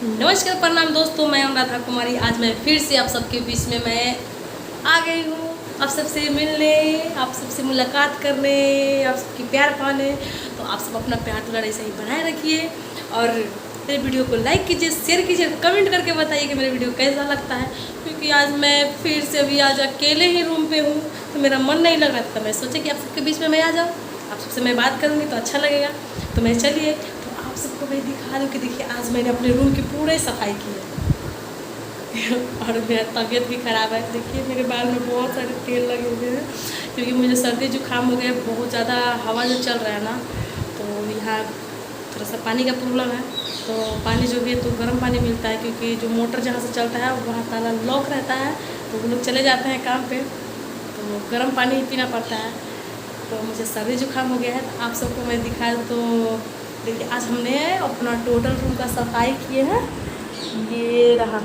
नमस्कार प्रणाम दोस्तों, मैं अनुराधा कुमारी। आज मैं फिर से आप सबके बीच में मैं आ गई हूँ, आप सबसे मिलने, आप सबसे मुलाकात करने, आप सबकी प्यार पाने। तो आप सब अपना प्यार दुलार ऐसे ही बनाए रखिए और मेरे वीडियो को लाइक कीजिए, शेयर कीजिए, कमेंट करके बताइए कि मेरा वीडियो कैसा लगता है। क्योंकि आज मैं फिर से अभी आज अकेले ही रूम पे हूँ तो मेरा मन नहीं लग रहा था। मैं सोचा कि आप सबके बीच में मैं आ जाऊँ, आप सबसे मैं बात करूँगी तो अच्छा लगेगा। तो मैं चलिए आप सबको मैं दिखा दूँ कि देखिए आज मैंने अपने रूम की पूरी सफाई की है और मेरा तबीयत भी ख़राब है। देखिए मेरे बाल में बहुत सारे तेल लगे हुए हैं क्योंकि मुझे सर्दी जुकाम हो गया है। बहुत ज़्यादा हवा जो चल रहा है ना, तो यहाँ थोड़ा सा पानी का प्रॉब्लम है। तो पानी जो भी है तो गर्म पानी मिलता है क्योंकि जो मोटर जहाँ से चलता है वहाँ ताला लॉक रहता है, तो वो लोग चले जाते हैं काम पे, तो गर्म पानी ही पीना पड़ता है। तो मुझे सर्दी जुकाम हो गया है। तो आप सबको मैं दिखा दूँ तो देखिए आज हमने अपना टोटल रूम का सफाई किए हैं। ये रहा,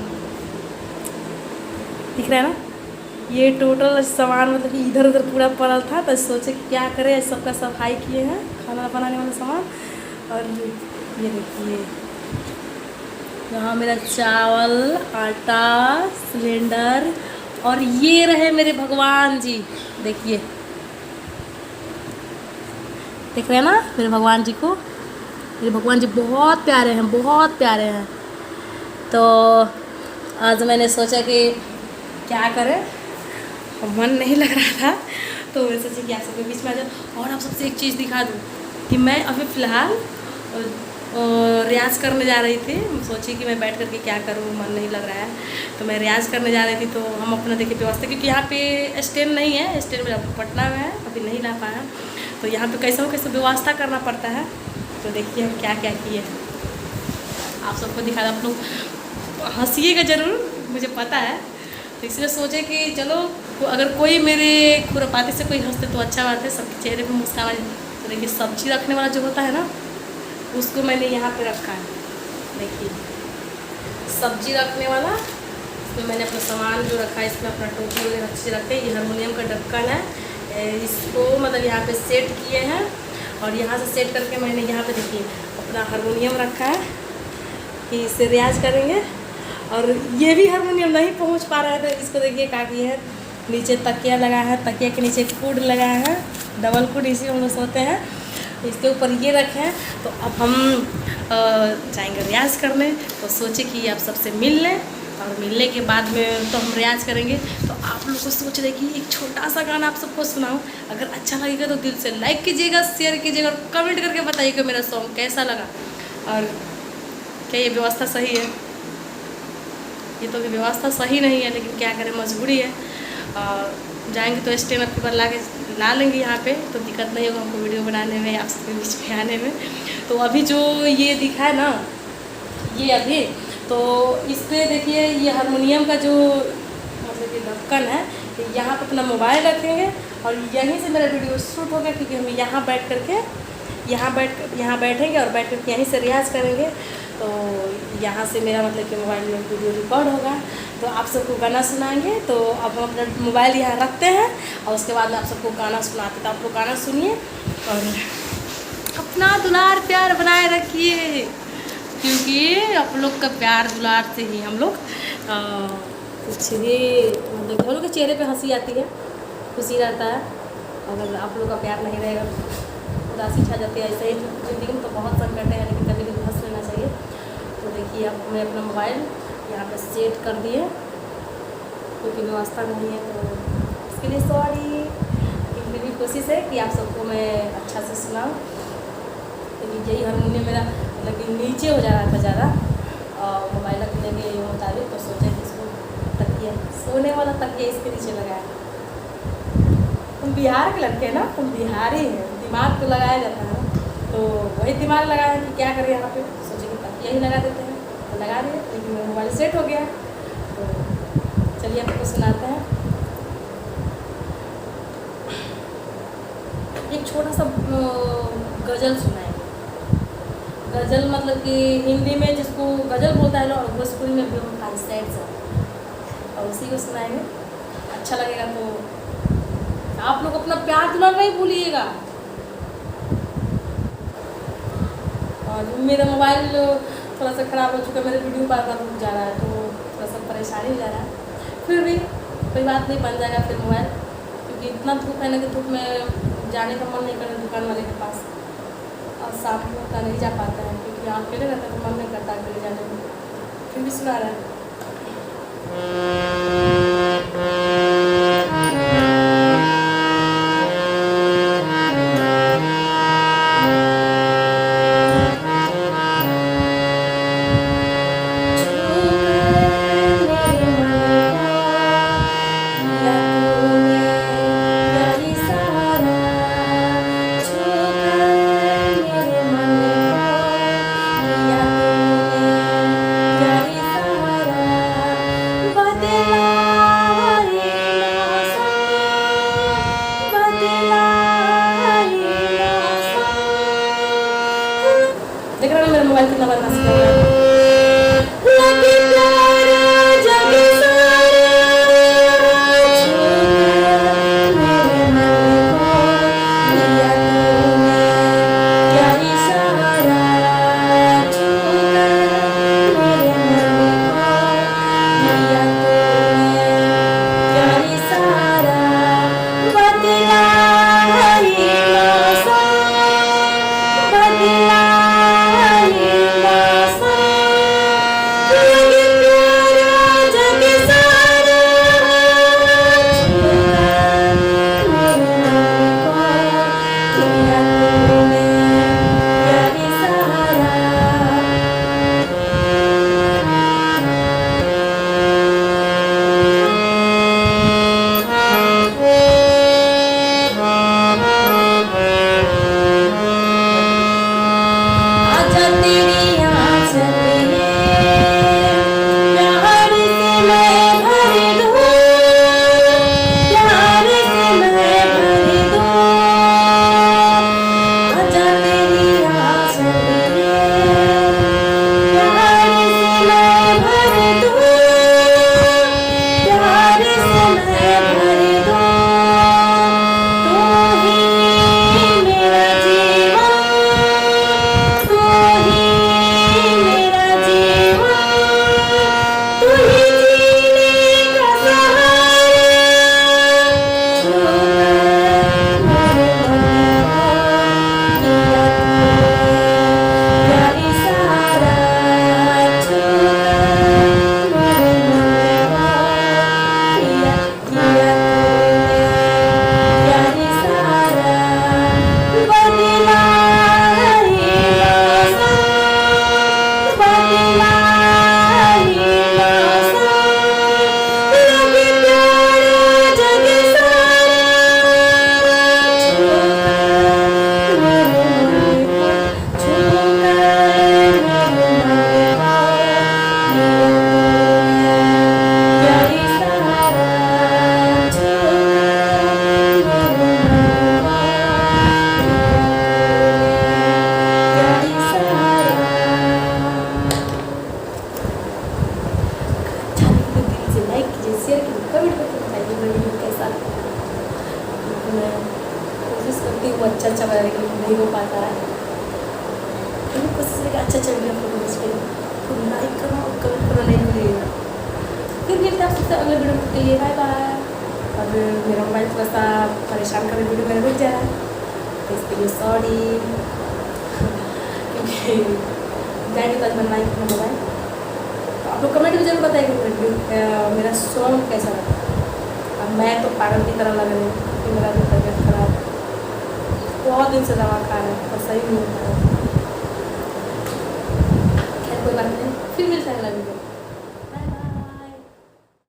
दिख रहा है ना, ये टोटल सामान मतलब कि इधर उधर पूरा पड़ा था, तो सोचे क्या करें, सबका सफाई किए हैं, खाना बनाने वाला सामान। और ये देखिए यहाँ मेरा चावल, आटा, सिलेंडर, और ये रहे मेरे भगवान जी। देखिए देख रहे हैं ना मेरे भगवान जी को। मेरे भगवान जी बहुत प्यारे हैं, बहुत प्यारे हैं। तो आज मैंने सोचा कि क्या करें, मन नहीं लग रहा था तो मैं सोची कि आप सबके बीच में आ जाऊँ। और आप सबसे एक चीज़ दिखा दूँ कि मैं अभी फ़िलहाल रियाज़ करने जा रही थी। सोची कि मैं बैठ करके क्या करूँ, मन नहीं लग रहा है, तो मैं रियाज़ करने जा रही थी। तो हम अपना देखिए व्यवस्था, क्योंकि यहाँ पे स्टैंड नहीं है, स्टैंड मेरा पटना में है, अभी नहीं ला पाया, तो यहाँ पे कैसे व्यवस्था करना पड़ता है। तो देखिए हम क्या क्या किए, आप सबको दिखा दो। आप लोग हंसिएगा ज़रूर, मुझे पता है, तो इसलिए सोचे कि चलो अगर कोई मेरे खुरापाती से कोई हंसते तो अच्छा बात है, सबके चेहरे पे मुस्कान आ जाए। तो देखिए सब्जी रखने वाला जो होता है ना, उसको मैंने यहाँ पे रखा है। देखिए सब्जी रखने वाला, इसमें मैंने अपना सामान जो रखा है, इसमें अपना टोकरी वगैरह अच्छे से रखे। ये हारमोनियम का ढक्कन है, इसको मतलब यहाँ पे सेट किए हैं और यहाँ से सेट करके मैंने यहाँ पे देखिए अपना हारमोनियम रखा है कि इससे रियाज करेंगे। और ये भी हारमोनियम नहीं पहुँच पा रहा है, तो इसको देखिए क्या किया है, नीचे तकिया लगा है, तकिया के नीचे कूड लगा है, डबल कूड, इसी में हम लोग सोते हैं। इसके ऊपर ये रखे हैं। तो अब हम जाएंगे रियाज करने, तो सोचे कि आप सबसे मिल लें और मिलने के बाद में तो हम रियाज करेंगे। तो आप लोग को सोच रहे कि एक छोटा सा गाना आप सबको सुनाऊं, अगर अच्छा लगेगा तो दिल से लाइक कीजिएगा, शेयर कीजिएगा और कमेंट करके बताइएगा मेरा सॉन्ग कैसा लगा और क्या ये व्यवस्था सही है। ये तो व्यवस्था सही नहीं है, लेकिन क्या करें, मजबूरी है। जाएंगे तो स्टैंड आपके बार ला लेंगे यहाँ पे, तो दिक्कत नहीं होगा हमको वीडियो बनाने में, आप सबके बीच में आने में। तो अभी जो ये दिखा है ना, ये अभी तो इस पर देखिए ये हारमोनियम का जो मतलब कि ढक्कन है, यहाँ पे अपना मोबाइल रखेंगे और यहीं से मेरा वीडियो शूट होगा, क्योंकि हम यहाँ बैठेंगे और बैठ कर यहीं से रियाज करेंगे। तो यहाँ से मेरा मतलब कि मोबाइल में वीडियो रिकॉर्ड होगा, तो आप सबको गाना सुनाएंगे। तो अब हम अपना मोबाइल यहाँ रखते हैं और उसके बाद में आप सबको गाना सुनाते, तो आप लोग गाना सुनिए और अपना दुलार प्यार बनाए रखिए, क्योंकि आप लोग का प्यार दुलार से ही हम लोग कुछ भी मतलब हम लोग के चेहरे पे हंसी आती है, खुशी रहता है। अगर आप लोग का प्यार नहीं रहेगा उदासी छा जाती है। ऐसे ही ज़िंदगी में तो बहुत संकट है, लेकिन कभी कभी हंस लेना चाहिए। तो देखिए अब मैं अपना मोबाइल यहाँ पे सेट कर दिए, क्योंकि व्यवस्था नहीं है, तो इसके लिए सॉरी, लेकिन मेरी कोशिश है कि आप सबको मैं अच्छा से सुनाऊँ। क्योंकि यही हारमोनियम मेरा मतलब कि नीचे हो जा रहा था ज़्यादा और मोबाइल रखने के मुताबिक, तो सोचा कि इसको तकिया, सोने वाला तकिया इसके नीचे लगाया। तुम बिहार के लड़के हैं ना, तुम बिहारी हैं, दिमाग तो लगाया जाता है ना, तो वही दिमाग लगाया कि क्या करें, यहाँ पे सोचे कि तकिया ही लगा देते हैं, तो लगा दिए। लेकिन मेरा मोबाइल सेट हो गया, तो चलिए आपको सुनाते हैं एक छोटा सा गज़ल सुनाएंगे। गज़ल मतलब कि हिंदी में जिसको गज़ल बोलता है लोग, भोजपुरी में भी सैड सॉन्ग, और उसी को सुनाएंगे। अच्छा लगेगा तो आप लोग अपना प्यार दुलार नहीं भूलिएगा। और मेरा मोबाइल थोड़ा सा ख़राब हो चुका है, मेरे वीडियो बार बार रुक जा रहा है, तो थोड़ा सा परेशानी हो जा रहा है। फिर भी कोई बात नहीं, बन जाएगा फिर मोबाइल, क्योंकि इतना धूप है ना कि धूप में जाने का मन नहीं कर रहा दुकान वाले के पास, और शाम को उतना नहीं जा पाता है क्योंकि यहाँ अकेले रहता है तो मन नहीं करता अकेले जाने में। फिर भी सुना रहा है। देख रहे हो मेरा मोबाइल कितना बदमाश कर रहा है। शेयर कीजिए, कमेंट करके बताइए मेरा वीडियो कैसा लगा। मैं कोशिश करती हूँ अच्छा अच्छा बनाने के लिए, नहीं हो पाता है, तो कोशिश करके अच्छा अच्छा वीडियो आपको भेज के तो लाइक करो और कमेंट करो नहीं भूलिएगा। फिर मिलते हैं आपसे अगले वीडियो के लिए, बाय बाय। और मेरा मोबाइल थोड़ा सा परेशान कर वीडियो मेरा रुक जा रहा है, तो इसके लिए सॉरी, क्योंकि जाएंगे तो बनवाएंगे अपना मोबाइल। तो आप लोग कमेंट में जरूर बताइएगा मेरा सॉन्ग कैसा लगा। अब मैं तो पागल की तरह लग रही हूँ क्योंकि मेरा भी तबीयत खराब, बहुत दिन से दवा खा रहा है और सही नहीं होता है। खैर कोई बात नहीं, फिर मिलता है अगला वीडियो।